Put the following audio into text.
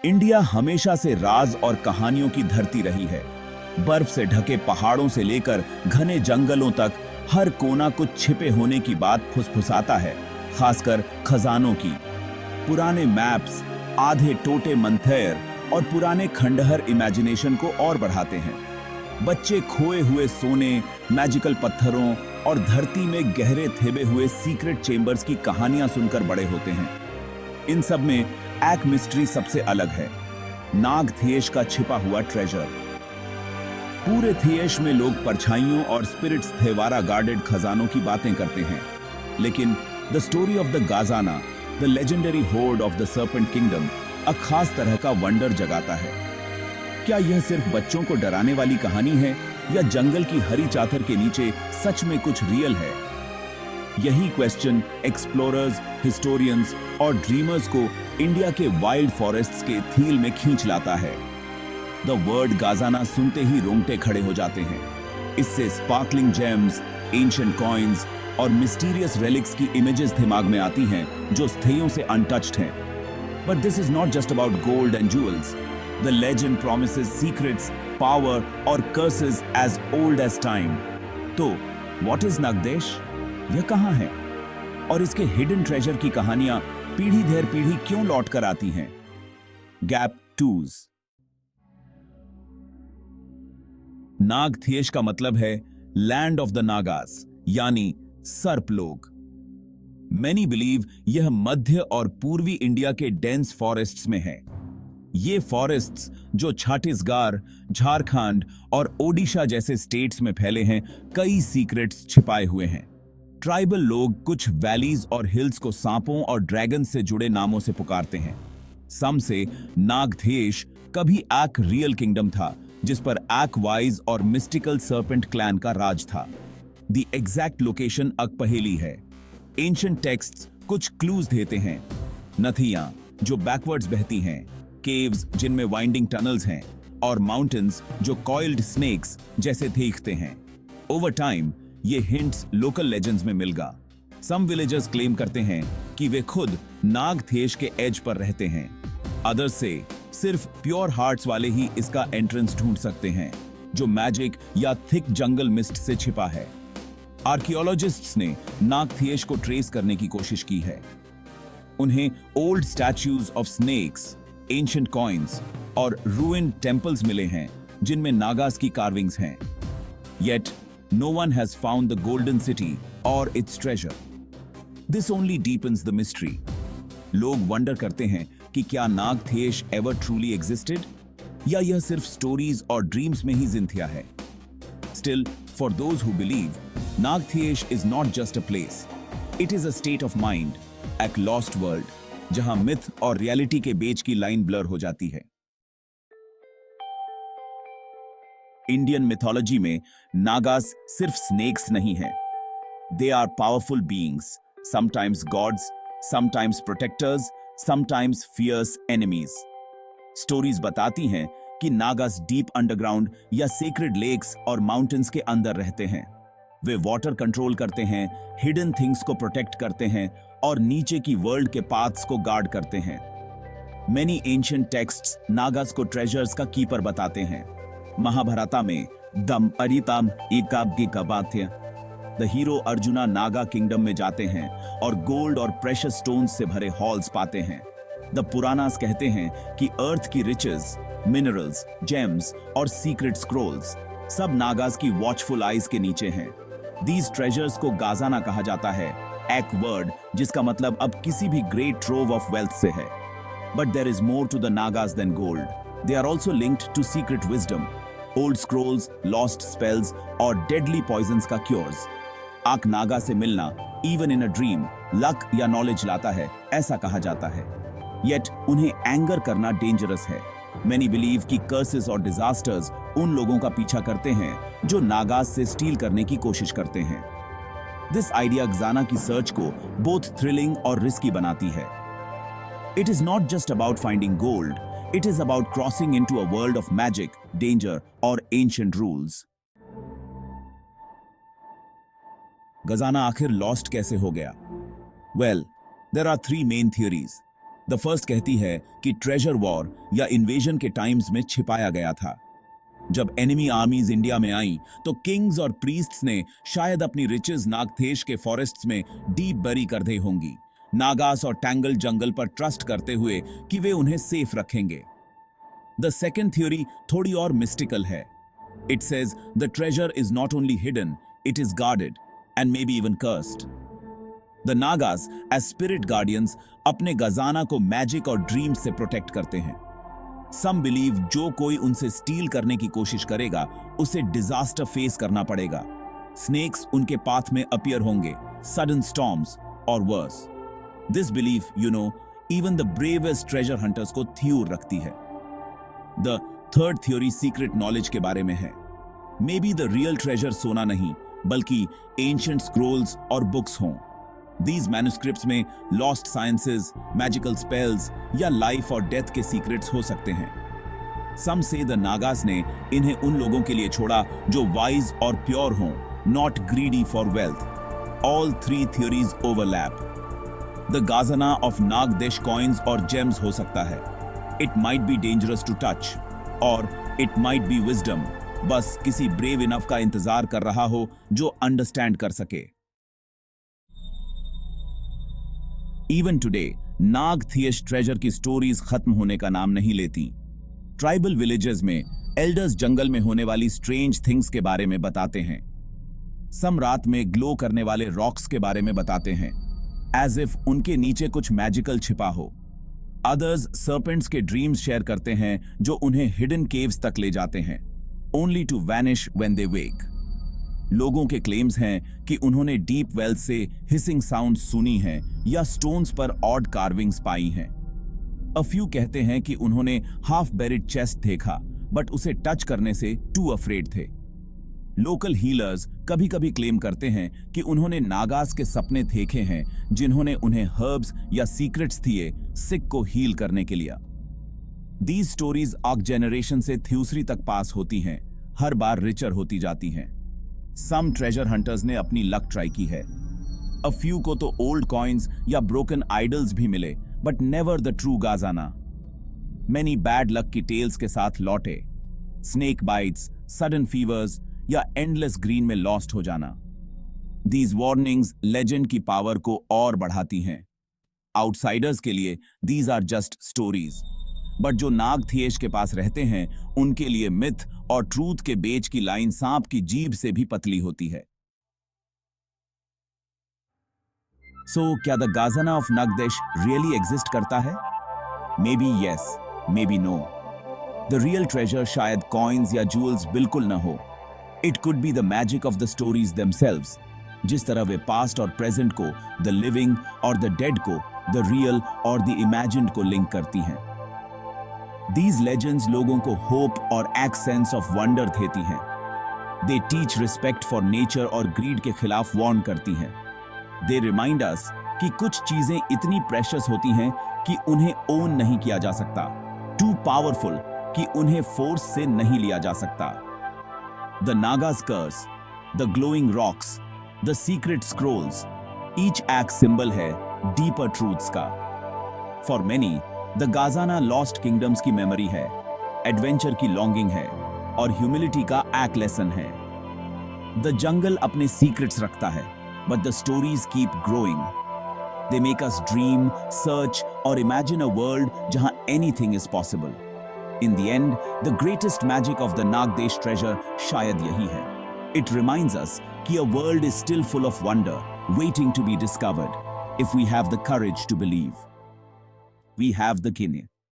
India हमेशा से राज और कहानियों की धरती रही है। बर्फ से ढके पहाड़ों से लेकर घने जंगलों तक हर कोना कुछ छिपे होने की बात फुसफुसाता है, खासकर खजानों की। पुराने मैप्स, आधे टोटे मंथर और पुराने खंडहर इमेजिनेशन को और बढ़ाते हैं। बच्चे खोए हुए सोने, मैजिकल पत्थरों और धरती में गहरे थेबे हुए सीक्रेट चेंबर्स की कहानियां सुनकर बड़े होते हैं। इन सब में एक मिस्ट्री सबसे अलग है, नाग थिएश का छिपा हुआ ट्रेजर। पूरे थिएश में लोग परछाइयों और स्पिरिट्स थेवारा गार्डेड खजानों की बातें करते हैं, लेकिन द स्टोरी ऑफ द गाजाना, the legendary hoard of the serpent kingdom, एक खास तरह का वंडर जगाता है। क्या यह सिर्फ बच्चों को डराने वाली कहानी है, या जंगल की हरी चादर के नीचे सच में कुछ रियल है? यही क्वेश्चन एक्सप्लोरर्स, हिस्टोरियंस और ड्रीमर्स को इंडिया के वाइल्ड फॉरेस्ट्स के थील में खींच लाता है। द वर्ड गाजाना सुनते ही रोंगटे खड़े हो जाते हैं। इससे स्पार्कलिंग जेम्स, एंशिएंट कॉइन्स और मिस्टीरियस रेलिक्स की इमेजेस दिमाग में आती हैं, जो स्थैयों से अनटच्ड हैं। But this is not just about gold and jewels. The legend promises secrets, power और curses as old as time. तो what is Nagdesh? यह कहाँ है? और इसके हिडन ट्रेजर की कहानियां पीढ़ी दर पीढ़ी क्यों लौट कर आती हैं? Gap twos. नाग थिएश का मतलब है लैंड ऑफ द नागास, यानी सर्प लोग। Many बिलीव यह मध्य और पूर्वी इंडिया के डेंस फॉरेस्ट्स में है। ये फॉरेस्ट्स जो छत्तीसगढ़, झारखंड और ओडिशा जैसे स्टेट्स में फैले हैं, कई सीक्रेट्स छिपाए हुए हैं। ट्राइबल लोग कुछ वैलीज और हिल्स को सांपों और ड्रैगन से जुड़े नामों से पुकारते हैं। सम से नागथेश कभी एक रियल किंगडम था, जिस पर एक वाइज और मिस्टिकल सर्पेंट क्लैन का राज था। द एग्जैक्ट लोकेशन अक पहेली है। एंशिएंट टेक्स्ट्स कुछ क्लूज देते हैं। नदियां जो बैकवर्ड्स बहती हैं, केव्स जिनमें वाइंडिंग टनल्स हैं, और माउंटेन्स जो कॉइल्ड स्नेक्स जैसे दिखते हैं। ओवर टाइम ये हिंट्स लोकल लेजेंड्स में मिल गा। सम विलेजर्स क्लेम करते हैं कि वे खुद नागथेश के एज पर रहते हैं। अदर्स से सिर्फ प्योर हार्ट्स वाले ही इसका एंट्रेंस ढूंढ सकते हैं, जो मैजिक या थिक जंगल मिस्ट से छिपा है। आर्कियोलॉजिस्ट्स ने नागथेश को ट्रेस करने की कोशिश की है। उन्हें old statues of snakes, ancient coins और रूइंड टेंपल्स मिले हैं, जिनमें नागास की कार्विंग्स हैं। Yet, no one has found the golden city or its treasure. This only deepens the mystery. लोग वंडर करते हैं कि क्या नागथेश ever truly existed, या यह सिर्फ स्टोरीज और ड्रीम्स में ही जिंदा है। Still, for those who believe, Nagthesh is not just a place. It is a state of mind, एक lost world, जहां मिथ और रियलिटी के बीच की लाइन ब्लर हो जाती है। इंडियन मिथोलॉजी में नागास सिर्फ स्नेक्स नहीं हैं। They are powerful beings, sometimes gods, sometimes protectors, sometimes fierce enemies. Stories बताती हैं कि नागास डीप अंडरग्राउंड या सेक्रेड लेक्स और माउंटेन्स के अंदर रहते हैं। वे वाटर कंट्रोल करते हैं, हिडन थिंग्स को प्रोटेक्ट करते हैं और नीचे की वर्ल्ड के पाथ्स को गार्ड करते हैं। मेनी एंशिएंट टेक्स्ट्स नागास को ट्रेजर्स का कीपर बताते हैं। महाभारता में दम अरिताम एकाब्गिकवाथ्य, the hero Arjuna Naga kingdom में जाते हैं और गोल्ड और प्रेशियस स्टोन्स से भरे हॉल्स पाते हैं। द पुरानास कहते हैं कि अर्थ की रिचेस, मिनरल्स, जेम्स और सीक्रेट स्क्रोल्स सब नागास की वॉचफुल आईज के नीचे हैं। दीज ट्रेजर्स को गाजाना कहा जाता है, एक वर्ड जिसका मतलब अब किसी भी ग्रेट ट्रोव ऑफ वेल्थ से है। But there is more to the nagas than gold. They are also linked to secret wisdom, old scrolls, lost spells और डेडली पॉइजन्स का क्योर्स। आक नागा से मिलना even in a dream luck या knowledge लाता है, ऐसा कहा जाता है। येट उन्हें एंगर करना डेंजरस है। Many बिलीव कि कर्सेस और डिजास्टर्स उन लोगों का पीछा करते हैं जो नागास से स्टील करने की कोशिश करते हैं। दिस आइडिया गजाना की सर्च को बोथ थ्रिलिंग और रिस्की बनाती है। It is not just about finding gold, it is about crossing into a world of magic, danger और एंशिएंट रूल्स। गजाना आखिर लॉस्ट कैसे हो गया? Well, there are 3 main theories. The first कहती है कि ट्रेजर वॉर या इन्वेजन के टाइम्स में छिपाया गया था। जब एनिमी आर्मीज इंडिया में आई तो किंग्स और प्रीस्ट्स ने शायद अपनी रिचेस नागथेश के फॉरेस्ट्स में डीप बरी कर दी होंगी, नागास और टैंगल जंगल पर ट्रस्ट करते हुए कि वे उन्हें सेफ रखेंगे। द सेकेंड थ्योरी थोड़ी और मिस्टिकल है। It says the treasure is not only hidden, it is guarded and may be even cursed. The nagas as spirit guardians अपने गजाना को मैजिक और ड्रीम्स से प्रोटेक्ट करते हैं। सम बिलीव जो कोई उनसे स्टील करने की कोशिश करेगा उसे डिजास्टर फेस करना पड़ेगा। स्नेक्स उनके पाथ में अपीयर होंगे, सडन स्टॉर्म्स और worse. This belief even the bravest treasure hunters को थ्यूर रखती है। The third theory secret knowledge के बारे में है। May be the real treasure सोना नहीं बल्कि एंशिएंट स्क्रोल्स और बुक्स हों। These manuscripts में लॉस्ट साइंसेस, मैजिकल स्पेल्स या लाइफ और डेथ के सीक्रेट्स हो सकते हैं। Some say the नागास ने इन्हें उन लोगों के लिए छोड़ा जो वाइज और प्योर हों, not greedy for wealth. All three theories overlap. The Gazana of Nagdesh coins और gems हो सकता है। It might be dangerous to touch, और it might be wisdom. बस किसी brave enough का इंतजार कर रहा हो जो अंडरस्टैंड कर सके। इवन टुडे नागथियश ट्रेजर की स्टोरीज खत्म होने का नाम नहीं लेती। ट्राइबल विलेजेस में एल्डर्स जंगल में होने वाली स्ट्रेंज थिंग्स के बारे में बताते हैं। सम रात में ग्लो करने वाले रॉक्स के बारे में बताते हैं, एज इफ उनके नीचे कुछ मैजिकल छिपा हो। अदर्स सर्पेंट्स के ड्रीम्स शेयर करते हैं जो उन्हें हिडन केव्स तक ले जाते हैं, only to vanish when they wake. लोगों के क्लेम्स हैं कि उन्होंने डीप वेल्स से हिसिंग साउंड सुनी हैं या स्टोन्स पर ऑड कार्विंग्स पाई हैं। अ फ्यू कहते हैं कि उन्होंने हाफ बेरिड चेस्ट देखा बट उसे टच करने से टू अफ्रेड थे। लोकल हीलर्स कभी कभी क्लेम करते हैं कि उन्होंने नागास के सपने देखे हैं जिन्होंने उन्हें हर्ब्स या सीक्रेट्स दिए सिक को हील करने के लिए। दीज स्टोरीज आग जेनरेशन से थ्यूसरी तक पास होती हैं, हर बार रिचर होती जाती हैं। सम ट्रेजर हंटर्स ने अपनी लक ट्राई की है। अ फ्यू को तो ओल्ड कॉइन्स या ब्रोकन आइडल्स भी मिले बट नेवर द ट्रू गाजाना। मैनी बैड लक की टेल्स के साथ लौटे, स्नेक बाइट्स, सडन फीवर्स या एंडलेस ग्रीन में लॉस्ट हो जाना। दीज वार्निंग्स लेजेंड की पावर को और बढ़ाती हैं। आउटसाइडर्स के लिए these are just stories, but जो नागथियश के पास रहते हैं उनके लिए मिथ और ट्रूथ के बीच की लाइन सांप की जीभ से भी पतली होती है। क्या द गाजाना ऑफ नागदेश रियली एग्जिस्ट करता है? May be yes, may be no. The real treasure शायद कॉइन्स या जूल्स बिल्कुल न हो। It could be the magic of the stories themselves. जिस तरह वे पास्ट और प्रेजेंट को, द लिविंग और द डेड को, द रियल और द इमेजिन्ड को लिंक करती हैं। These legends लोगों को hope और एक sense of wonder देती हैं। They teach respect for nature और greed के खिलाफ warn करती हैं। They remind us कि कुछ चीजें इतनी precious होती हैं कि उन्हें own नहीं किया जा सकता, too powerful कि उन्हें force से नहीं लिया जा सकता। The Naga's curse, the glowing rocks, the secret scrolls, each act symbol है deeper truths का। For many, द गाजाना लॉस्ट किंगडम्स की मेमोरी है, एडवेंचर की लॉन्गिंग है और ह्यूमिलिटी का एक लेसन है। द जंगल अपने सीक्रेट्स रखता है but the stories keep growing. They make us dream, search और इमेजिन अ वर्ल्ड जहां anything is possible. In the end the greatest magic of the Nagdesh treasure शायद यही है। इट रिमाइंड्स अस कि a world is still full of wonder waiting to be discovered if we have the courage to believe. We have the Kenya.